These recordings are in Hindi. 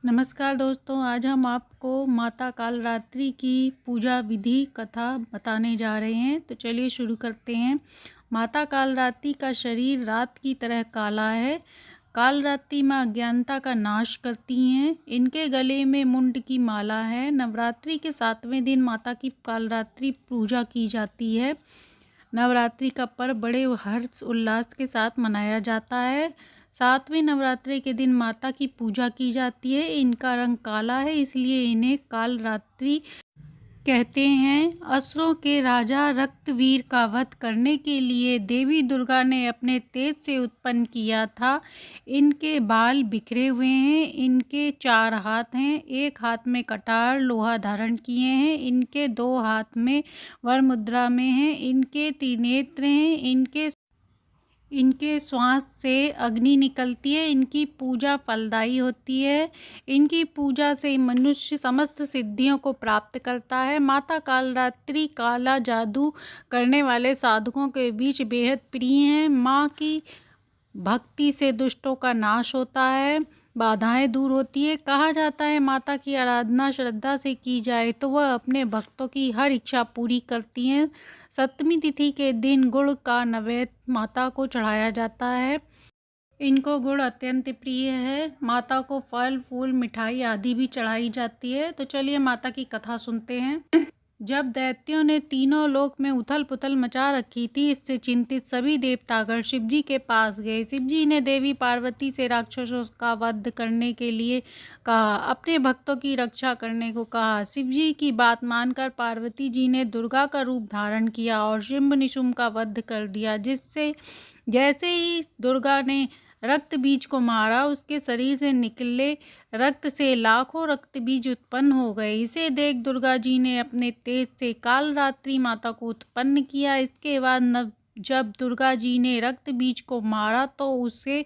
नमस्कार दोस्तों, आज हम आपको माता कालरात्रि की पूजा विधि कथा बताने जा रहे हैं। तो चलिए शुरू करते हैं। माता कालरात्रि का शरीर रात की तरह काला है। कालरात्रि माँ अज्ञानता का नाश करती हैं। इनके गले में मुंड की माला है। नवरात्रि के 7वें दिन माता की कालरात्रि पूजा की जाती है। नवरात्रि का पर्व बड़े हर्ष उल्लास के साथ मनाया जाता है। 7वें नवरात्रि के दिन माता की पूजा की जाती है। इनका रंग काला है, इसलिए इन्हें कालरात्रि कहते हैं। असुरों के राजा रक्तवीर का वध करने के लिए देवी दुर्गा ने अपने तेज से उत्पन्न किया था। इनके बाल बिखरे हुए हैं। इनके 4 हाथ हैं। एक हाथ में कटार लोहा धारण किए हैं। इनके 2 हाथ में वर मुद्रा में हैं। इनके त्रिनेत्र हैं। इनके श्वास से अग्नि निकलती है। इनकी पूजा फलदायी होती है। इनकी पूजा से मनुष्य समस्त सिद्धियों को प्राप्त करता है। माता कालरात्रि काला जादू करने वाले साधकों के बीच बेहद प्रिय हैं। माँ की भक्ति से दुष्टों का नाश होता है, बाधाएं दूर होती है। कहा जाता है माता की आराधना श्रद्धा से की जाए तो वह अपने भक्तों की हर इच्छा पूरी करती हैं। सप्तमी तिथि के दिन गुड़ का नैवेद्य माता को चढ़ाया जाता है। इनको गुड़ अत्यंत प्रिय है। माता को फल फूल मिठाई आदि भी चढ़ाई जाती है। तो चलिए माता की कथा सुनते हैं। जब दैत्यों ने तीनों लोक में उथल पुथल मचा रखी थी, इससे चिंतित सभी देवतागण शिवजी के पास गए। शिवजी ने देवी पार्वती से राक्षसों का वध करने के लिए कहा, अपने भक्तों की रक्षा करने को कहा। शिवजी की बात मानकर पार्वती जी ने दुर्गा का रूप धारण किया और शुंभ निशुंभ का वध कर दिया। जैसे ही दुर्गा ने रक्त बीज को मारा, उसके शरीर से निकले रक्त से लाखों रक्त बीज उत्पन्न हो गए। इसे देख दुर्गा जी ने अपने तेज से कालरात्रि माता को उत्पन्न किया। इसके बाद जब दुर्गा जी ने रक्त बीज को मारा तो उसके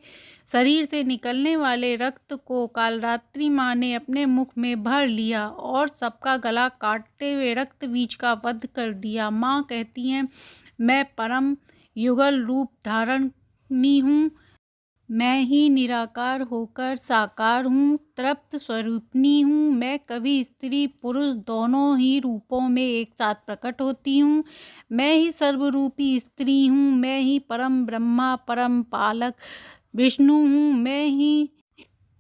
शरीर से निकलने वाले रक्त को कालरात्रि माँ ने अपने मुख में भर लिया और सबका गला काटते हुए रक्त बीज का वध कर दिया। माँ कहती हैं, मैं परम युगल रूप धारणी हूँ। मैं ही निराकार होकर साकार हूँ, तृप्त स्वरूपिणी हूँ। मैं कभी स्त्री पुरुष दोनों ही रूपों में एक साथ प्रकट होती हूँ। मैं ही सर्वरूपी स्त्री हूँ। मैं ही परम ब्रह्मा परम पालक विष्णु हूँ।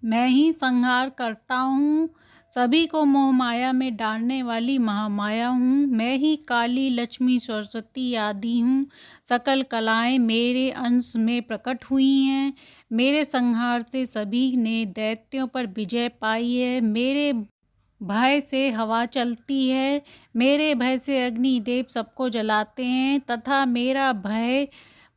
मैं ही संहार करता हूँ। सभी को मोह माया में डालने वाली महामाया हूँ। मैं ही काली लक्ष्मी सरस्वती आदि हूँ। सकल कलाएं मेरे अंश में प्रकट हुई हैं। मेरे संहार से सभी ने दैत्यों पर विजय पाई है। मेरे भय से हवा चलती है। मेरे भय से अग्निदेव सबको जलाते हैं तथा मेरा भय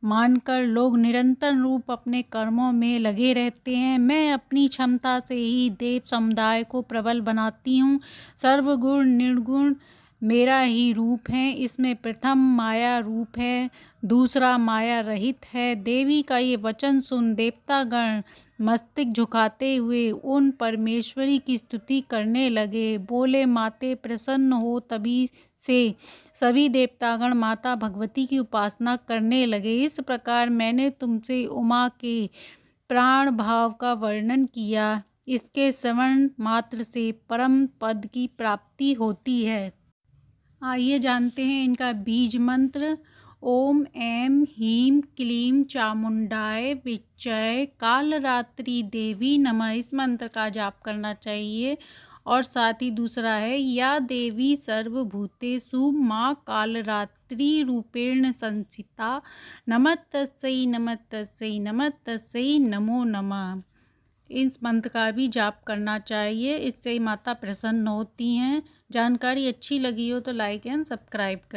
मानकर लोग निरंतर रूप अपने कर्मों में लगे रहते हैं। मैं अपनी क्षमता से ही देव समुदाय को प्रबल बनाती हूँ। सर्वगुण निर्गुण मेरा ही रूप है। इसमें प्रथम माया रूप है, दूसरा माया रहित है। देवी का ये वचन सुन देवतागण मस्तक झुकाते हुए उन परमेश्वरी की स्तुति करने लगे। बोले, माते प्रसन्न हो। तभी से सभी देवतागण माता भगवती की उपासना करने लगे। इस प्रकार मैंने तुमसे उमा के प्राण भाव का वर्णन किया। इसके श्रवण मात्र से परम पद की प्राप्ति होती है। आइए जानते हैं इनका बीज मंत्र। ओम ऐं ह्रीं क्लीं चामुंडाय विच्चय कालरात्रि देवी नमः। इस मंत्र का जाप करना चाहिए। और साथ ही दूसरा है, या देवी सर्वभूतेषु माँ कालरात्रि रूपेण संस्थिता नमस्तस्यै नमस्तस्यै नमस्तस्यै नमो नमः। इस मंत्र का भी जाप करना चाहिए। इससे माता प्रसन्न होती हैं। जानकारी अच्छी लगी हो तो लाइक एंड सब्सक्राइब करें।